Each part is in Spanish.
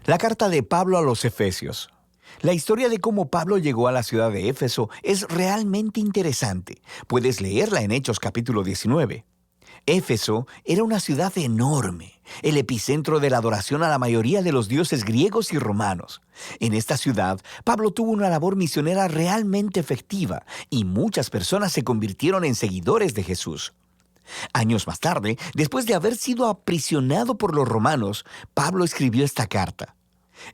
La carta de Pablo a los Efesios. La historia de cómo Pablo llegó a la ciudad de Éfeso es realmente interesante. Puedes leerla en Hechos capítulo 19. Éfeso era una ciudad enorme, el epicentro de la adoración a la mayoría de los dioses griegos y romanos. En esta ciudad, Pablo tuvo una labor misionera realmente efectiva y muchas personas se convirtieron en seguidores de Jesús. Años más tarde, después de haber sido aprisionado por los romanos, Pablo escribió esta carta.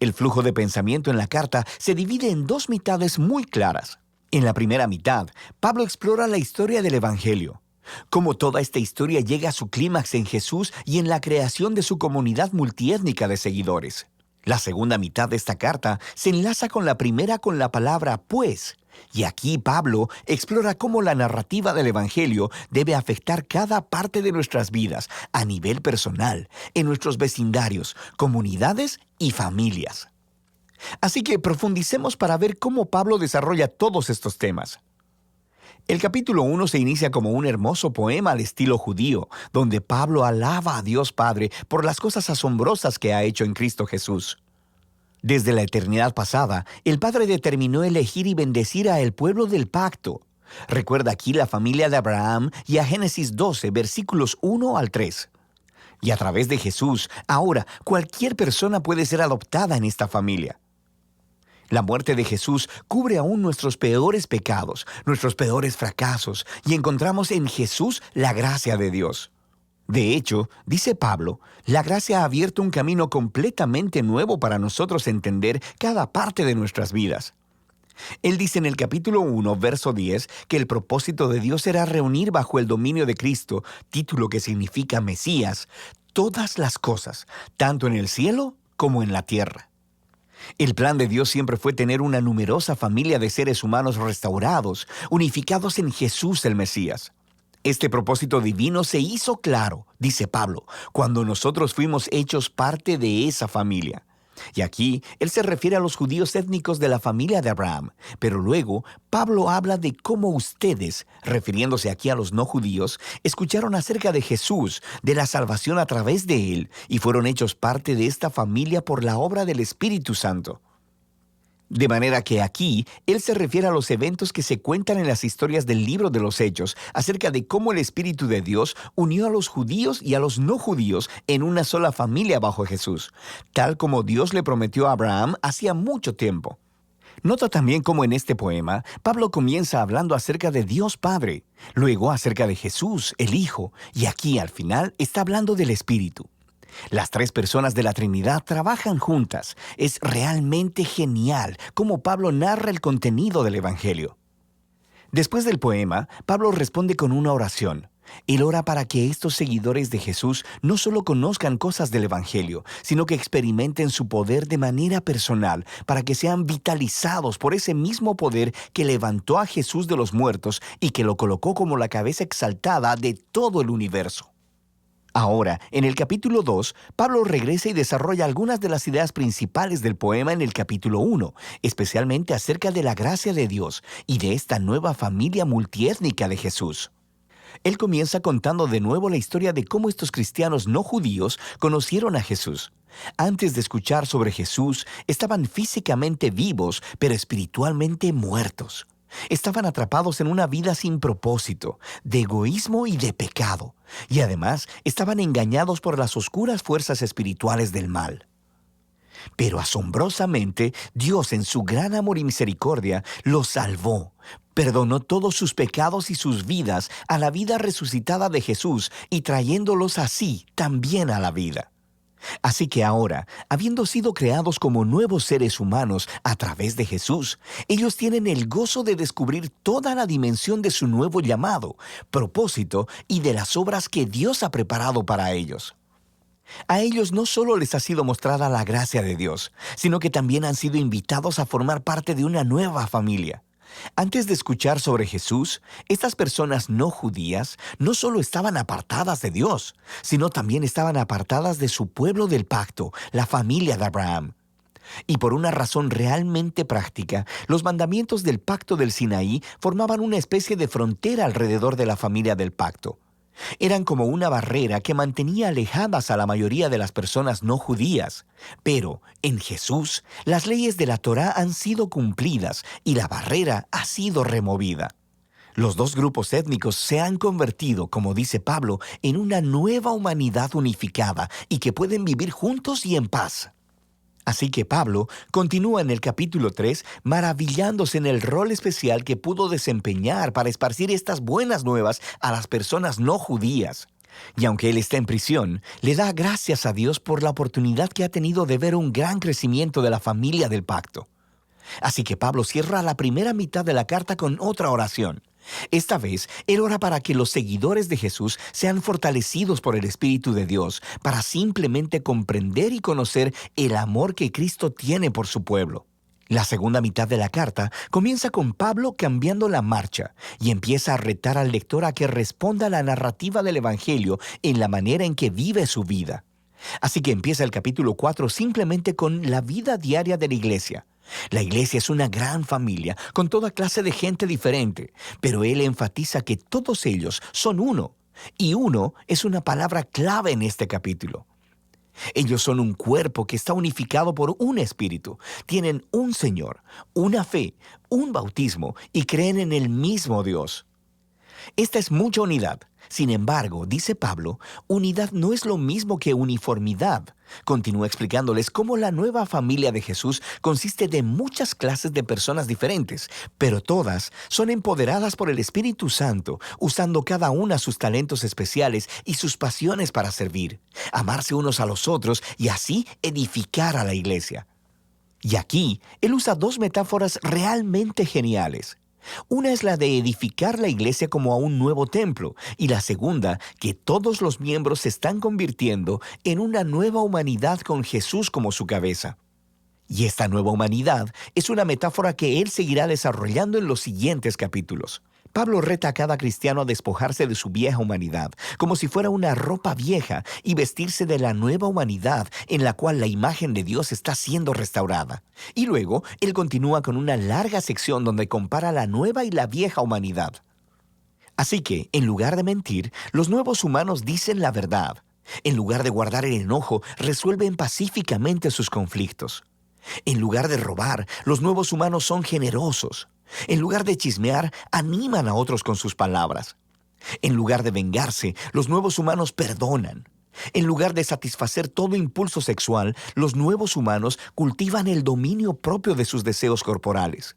El flujo de pensamiento en la carta se divide en dos mitades muy claras. En la primera mitad, Pablo explora la historia del Evangelio, cómo toda esta historia llega a su clímax en Jesús y en la creación de su comunidad multiétnica de seguidores. La segunda mitad de esta carta se enlaza con la primera con la palabra pues, y aquí Pablo explora cómo la narrativa del Evangelio debe afectar cada parte de nuestras vidas, a nivel personal, en nuestros vecindarios, comunidades y familias. Así que profundicemos para ver cómo Pablo desarrolla todos estos temas. El capítulo 1 se inicia como un hermoso poema al estilo judío, donde Pablo alaba a Dios Padre por las cosas asombrosas que ha hecho en Cristo Jesús. Desde la eternidad pasada, el Padre determinó elegir y bendecir a el pueblo del pacto. Recuerda aquí la familia de Abraham y a Génesis 12, versículos 1 al 3. Y a través de Jesús, ahora cualquier persona puede ser adoptada en esta familia. La muerte de Jesús cubre aún nuestros peores pecados, nuestros peores fracasos, y encontramos en Jesús la gracia de Dios. De hecho, dice Pablo, la gracia ha abierto un camino completamente nuevo para nosotros entender cada parte de nuestras vidas. Él dice en el capítulo 1, verso 10, que el propósito de Dios era reunir bajo el dominio de Cristo, título que significa Mesías, todas las cosas, tanto en el cielo como en la tierra. El plan de Dios siempre fue tener una numerosa familia de seres humanos restaurados, unificados en Jesús el Mesías. Este propósito divino se hizo claro, dice Pablo, cuando nosotros fuimos hechos parte de esa familia. Y aquí él se refiere a los judíos étnicos de la familia de Abraham, pero luego Pablo habla de cómo ustedes, refiriéndose aquí a los no judíos, escucharon acerca de Jesús, de la salvación a través de él, y fueron hechos parte de esta familia por la obra del Espíritu Santo. De manera que aquí, él se refiere a los eventos que se cuentan en las historias del libro de los Hechos, acerca de cómo el Espíritu de Dios unió a los judíos y a los no judíos en una sola familia bajo Jesús, tal como Dios le prometió a Abraham hacía mucho tiempo. Nota también cómo en este poema, Pablo comienza hablando acerca de Dios Padre, luego acerca de Jesús, el Hijo, y aquí al final está hablando del Espíritu. Las tres personas de la Trinidad trabajan juntas. Es realmente genial cómo Pablo narra el contenido del Evangelio. Después del poema, Pablo responde con una oración. Él ora para que estos seguidores de Jesús no solo conozcan cosas del Evangelio, sino que experimenten su poder de manera personal, para que sean vitalizados por ese mismo poder que levantó a Jesús de los muertos y que lo colocó como la cabeza exaltada de todo el universo. Ahora, en el capítulo 2, Pablo regresa y desarrolla algunas de las ideas principales del poema en el capítulo 1, especialmente acerca de la gracia de Dios y de esta nueva familia multiétnica de Jesús. Él comienza contando de nuevo la historia de cómo estos cristianos no judíos conocieron a Jesús. Antes de escuchar sobre Jesús, estaban físicamente vivos, pero espiritualmente muertos. Estaban atrapados en una vida sin propósito, de egoísmo y de pecado, y además estaban engañados por las oscuras fuerzas espirituales del mal. Pero asombrosamente, Dios en su gran amor y misericordia los salvó, perdonó todos sus pecados y sus vidas a la vida resucitada de Jesús y trayéndolos así también a la vida. Así que ahora, habiendo sido creados como nuevos seres humanos a través de Jesús, ellos tienen el gozo de descubrir toda la dimensión de su nuevo llamado, propósito y de las obras que Dios ha preparado para ellos. A ellos no solo les ha sido mostrada la gracia de Dios, sino que también han sido invitados a formar parte de una nueva familia. Antes de escuchar sobre Jesús, estas personas no judías no solo estaban apartadas de Dios, sino también estaban apartadas de su pueblo del pacto, la familia de Abraham. Y por una razón realmente práctica, los mandamientos del pacto del Sinaí formaban una especie de frontera alrededor de la familia del pacto. Eran como una barrera que mantenía alejadas a la mayoría de las personas no judías. Pero en Jesús, las leyes de la Torá han sido cumplidas y la barrera ha sido removida. Los dos grupos étnicos se han convertido, como dice Pablo, en una nueva humanidad unificada y que pueden vivir juntos y en paz. Así que Pablo continúa en el capítulo 3 maravillándose en el rol especial que pudo desempeñar para esparcir estas buenas nuevas a las personas no judías. Y aunque él está en prisión, le da gracias a Dios por la oportunidad que ha tenido de ver un gran crecimiento de la familia del pacto. Así que Pablo cierra la primera mitad de la carta con otra oración. Esta vez, él ora para que los seguidores de Jesús sean fortalecidos por el Espíritu de Dios para simplemente comprender y conocer el amor que Cristo tiene por su pueblo. La segunda mitad de la carta comienza con Pablo cambiando la marcha y empieza a retar al lector a que responda a la narrativa del Evangelio en la manera en que vive su vida. Así que empieza el capítulo 4 simplemente con la vida diaria de la iglesia. La iglesia es una gran familia, con toda clase de gente diferente, pero él enfatiza que todos ellos son uno, y uno es una palabra clave en este capítulo. Ellos son un cuerpo que está unificado por un espíritu, tienen un Señor, una fe, un bautismo y creen en el mismo Dios. Esta es mucha unidad. Sin embargo, dice Pablo, unidad no es lo mismo que uniformidad. Continúa explicándoles cómo la nueva familia de Jesús consiste de muchas clases de personas diferentes, pero todas son empoderadas por el Espíritu Santo, usando cada una sus talentos especiales y sus pasiones para servir, amarse unos a los otros y así edificar a la iglesia. Y aquí, él usa dos metáforas realmente geniales. Una es la de edificar la iglesia como a un nuevo templo, y la segunda, que todos los miembros se están convirtiendo en una nueva humanidad con Jesús como su cabeza. Y esta nueva humanidad es una metáfora que él seguirá desarrollando en los siguientes capítulos. Pablo reta a cada cristiano a despojarse de su vieja humanidad, como si fuera una ropa vieja, y vestirse de la nueva humanidad en la cual la imagen de Dios está siendo restaurada. Y luego, él continúa con una larga sección donde compara la nueva y la vieja humanidad. Así que, en lugar de mentir, los nuevos humanos dicen la verdad. En lugar de guardar el enojo, resuelven pacíficamente sus conflictos. En lugar de robar, los nuevos humanos son generosos. En lugar de chismear, animan a otros con sus palabras. En lugar de vengarse, los nuevos humanos perdonan. En lugar de satisfacer todo impulso sexual, los nuevos humanos cultivan el dominio propio de sus deseos corporales.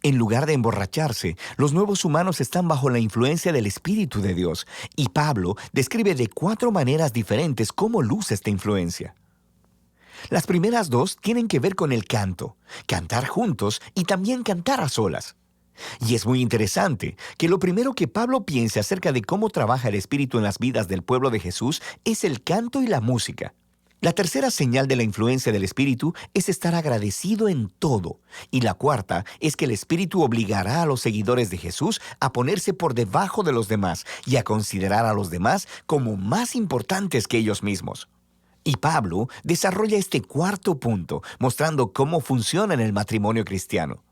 En lugar de emborracharse, los nuevos humanos están bajo la influencia del Espíritu de Dios, y Pablo describe de 4 maneras diferentes cómo luce esta influencia. Las primeras 2 tienen que ver con el canto, cantar juntos y también cantar a solas. Y es muy interesante que lo primero que Pablo piensa acerca de cómo trabaja el Espíritu en las vidas del pueblo de Jesús es el canto y la música. La tercera señal de la influencia del Espíritu es estar agradecido en todo. Y la cuarta es que el Espíritu obligará a los seguidores de Jesús a ponerse por debajo de los demás y a considerar a los demás como más importantes que ellos mismos. Y Pablo desarrolla este cuarto punto, mostrando cómo funciona en el matrimonio cristiano.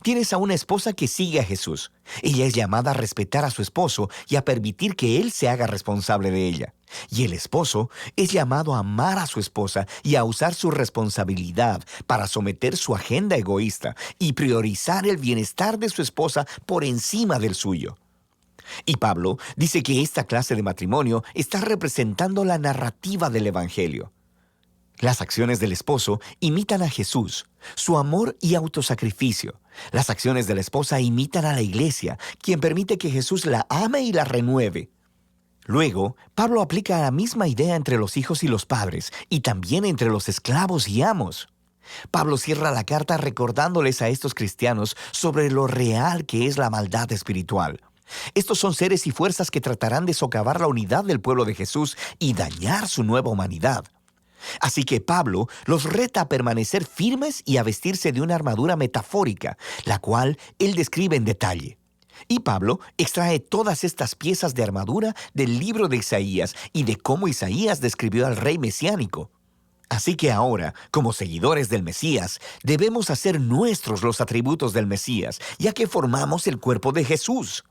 Tienes a una esposa que sigue a Jesús. Ella es llamada a respetar a su esposo y a permitir que él se haga responsable de ella. Y el esposo es llamado a amar a su esposa y a usar su responsabilidad para someter su agenda egoísta y priorizar el bienestar de su esposa por encima del suyo. Y Pablo dice que esta clase de matrimonio está representando la narrativa del Evangelio. Las acciones del esposo imitan a Jesús, su amor y autosacrificio. Las acciones de la esposa imitan a la iglesia, quien permite que Jesús la ame y la renueve. Luego, Pablo aplica la misma idea entre los hijos y los padres, y también entre los esclavos y amos. Pablo cierra la carta recordándoles a estos cristianos sobre lo real que es la maldad espiritual. Estos son seres y fuerzas que tratarán de socavar la unidad del pueblo de Jesús y dañar su nueva humanidad. Así que Pablo los reta a permanecer firmes y a vestirse de una armadura metafórica, la cual él describe en detalle. Y Pablo extrae todas estas piezas de armadura del libro de Isaías y de cómo Isaías describió al rey mesiánico. Así que ahora, como seguidores del Mesías, debemos hacer nuestros los atributos del Mesías, ya que formamos el cuerpo de Jesús.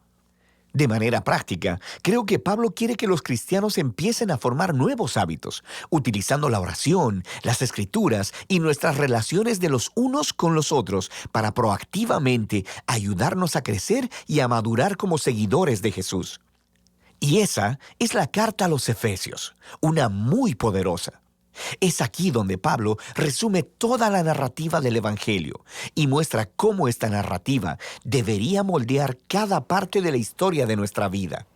De manera práctica, creo que Pablo quiere que los cristianos empiecen a formar nuevos hábitos, utilizando la oración, las escrituras y nuestras relaciones de los unos con los otros para proactivamente ayudarnos a crecer y a madurar como seguidores de Jesús. Y esa es la carta a los Efesios, una muy poderosa. Es aquí donde Pablo resume toda la narrativa del Evangelio y muestra cómo esta narrativa debería moldear cada parte de la historia de nuestra vida.